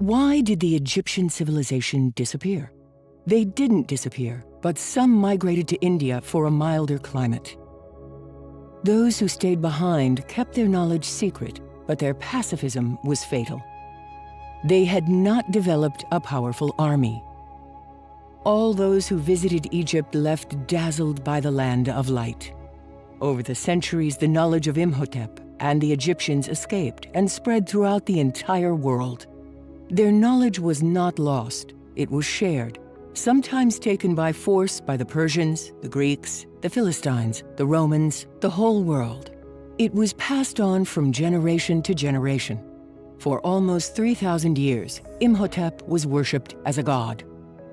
Why did the Egyptian civilization disappear? They didn't disappear, but some migrated to India for a milder climate. Those who stayed behind kept their knowledge secret, but their pacifism was fatal. They had not developed a powerful army. All those who visited Egypt left dazzled by the land of light. Over the centuries, the knowledge of Imhotep and the Egyptians escaped and spread throughout the entire world. Their knowledge was not lost, it was shared, sometimes taken by force by the Persians, the Greeks, the Philistines, the Romans, the whole world. It was passed on from generation to generation. For almost 3,000 years, Imhotep was worshipped as a god.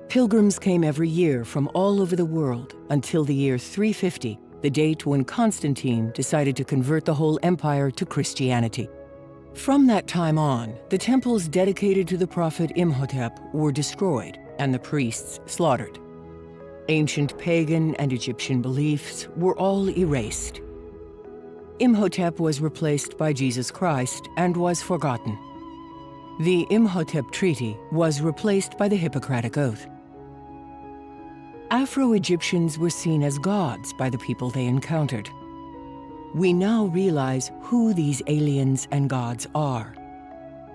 Pilgrims came every year from all over the world until the year 350, the date when Constantine decided to convert the whole empire to Christianity. From that time on, the temples dedicated to the prophet Imhotep were destroyed and the priests slaughtered. Ancient pagan and Egyptian beliefs were all erased. Imhotep was replaced by Jesus Christ and was forgotten. The Imhotep Treaty was replaced by the Hippocratic Oath. Afro-Egyptians were seen as gods by the people they encountered. We now realize who these aliens and gods are.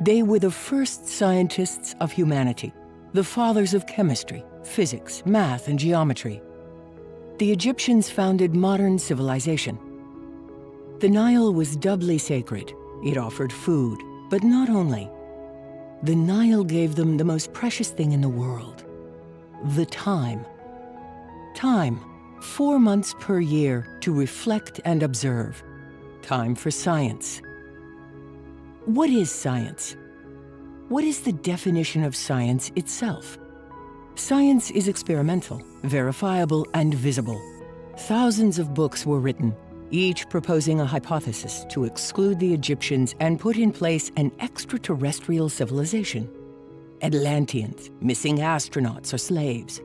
They were the first scientists of humanity, the fathers of chemistry, physics, math, and geometry. The Egyptians founded modern civilization. The Nile was doubly sacred. It offered food, but not only. The Nile gave them the most precious thing in the world, the time. Time, 4 months per year to reflect and observe. Time for science. What is science? What is the definition of science itself? Science is experimental, verifiable, and visible. Thousands of books were written, each proposing a hypothesis to exclude the Egyptians and put in place an extraterrestrial civilization. Atlanteans, missing astronauts or slaves.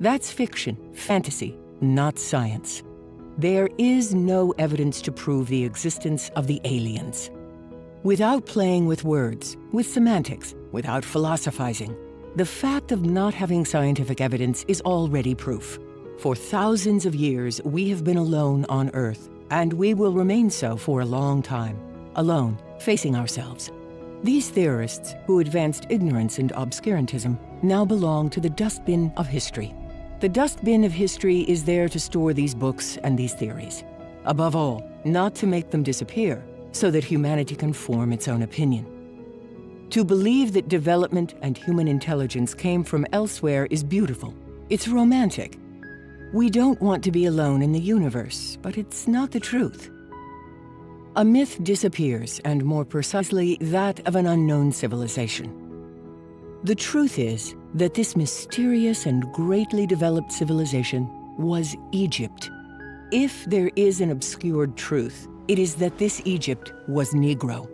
That's fiction, fantasy, not science. There is no evidence to prove the existence of the aliens. Without playing with words, with semantics, without philosophizing, the fact of not having scientific evidence is already proof. For thousands of years, we have been alone on Earth, and we will remain so for a long time, alone, facing ourselves. These theorists, who advanced ignorance and obscurantism, now belong to the dustbin of history. The dustbin of history is there to store these books and these theories. Above all, not to make them disappear, so that humanity can form its own opinion. To believe that development and human intelligence came from elsewhere is beautiful. It's romantic. We don't want to be alone in the universe, but it's not the truth. A myth disappears, and more precisely, that of an unknown civilization. The truth is that this mysterious and greatly developed civilization was Egypt. If there is an obscured truth, it is that this Egypt was Negro.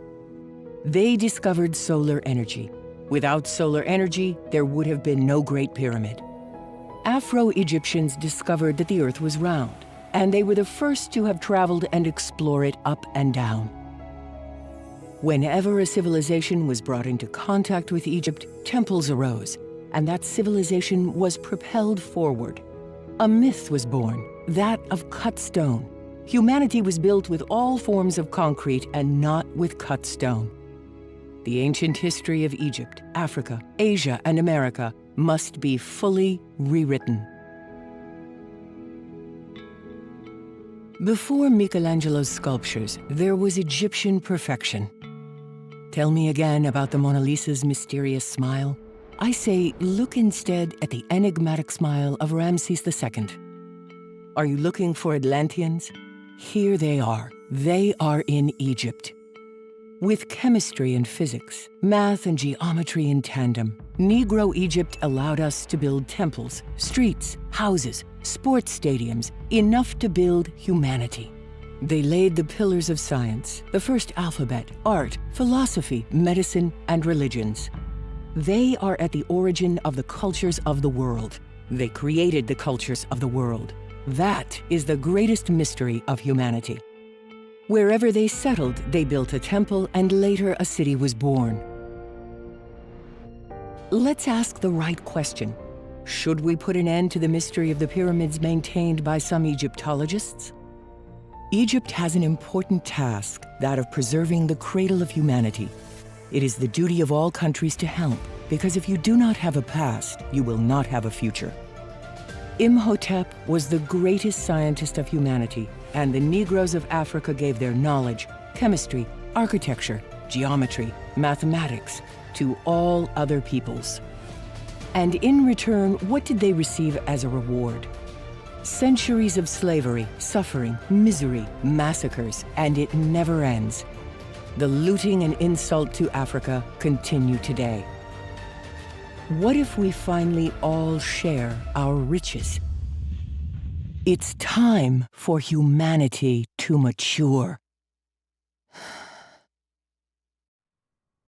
They discovered solar energy. Without solar energy, there would have been no Great Pyramid. Afro-Egyptians discovered that the Earth was round, and they were the first to have traveled and explore it up and down. Whenever a civilization was brought into contact with Egypt, temples arose, and that civilization was propelled forward. A myth was born, that of cut stone. Humanity was built with all forms of concrete and not with cut stone. The ancient history of Egypt, Africa, Asia, and America must be fully rewritten. Before Michelangelo's sculptures, there was Egyptian perfection. Tell me again about the Mona Lisa's mysterious smile. I say, look instead at the enigmatic smile of Ramses II. Are you looking for Atlanteans? Here they are. They are in Egypt. With chemistry and physics, math and geometry in tandem, Negro Egypt allowed us to build temples, streets, houses, sports stadiums, enough to build humanity. They laid the pillars of science, the first alphabet, art, philosophy, medicine, and religions. They are at the origin of the cultures of the world. They created the cultures of the world. That is the greatest mystery of humanity. Wherever they settled, they built a temple, and later a city was born. Let's ask the right question. Should we put an end to the mystery of the pyramids maintained by some Egyptologists? Egypt has an important task, that of preserving the cradle of humanity. It is the duty of all countries to help, because if you do not have a past, you will not have a future. Imhotep was the greatest scientist of humanity, and the Negroes of Africa gave their knowledge, chemistry, architecture, geometry, mathematics to all other peoples. And in return, what did they receive as a reward? Centuries of slavery, suffering, misery, massacres, and it never ends. The looting and insult to Africa continue today. What if we finally all share our riches? It's time for humanity to mature.